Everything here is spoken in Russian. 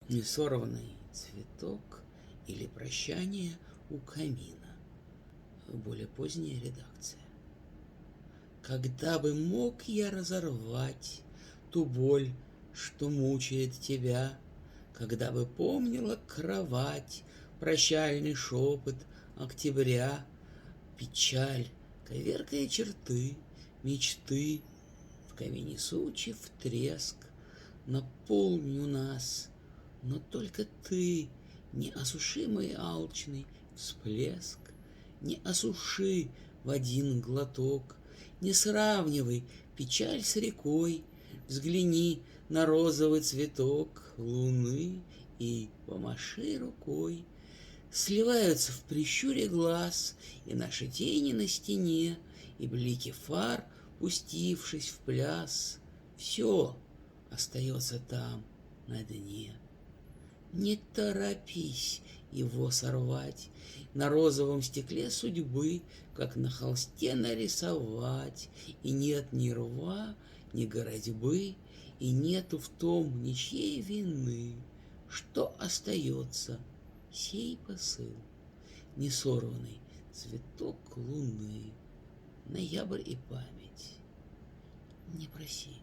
Несорванный цветок или прощание у камина. Более поздняя редакция. Когда бы мог я разорвать ту боль, что мучает тебя, когда бы помнила кровать, прощальный шепот октября, печаль, коверкая черты, мечты, в камине сучьев треск, наполню нас, но только ты, неосушимый алчный всплеск, не осуши в один глоток, не сравнивай печаль с рекой, взгляни на розовый цветок луны и помаши рукой. Сливаются в прищуре глаз и наши тени на стене, и блики фар, пустившись в пляс. Все остается там, на дне. Не торопись его сорвать, на розовом стекле судьбы, как на холсте нарисовать. И нет ни рва, ни городьбы, и нету в том ничьей вины. Что остается? Сей посыл, несорванный цветок луны, ноябрь и память. Не проси.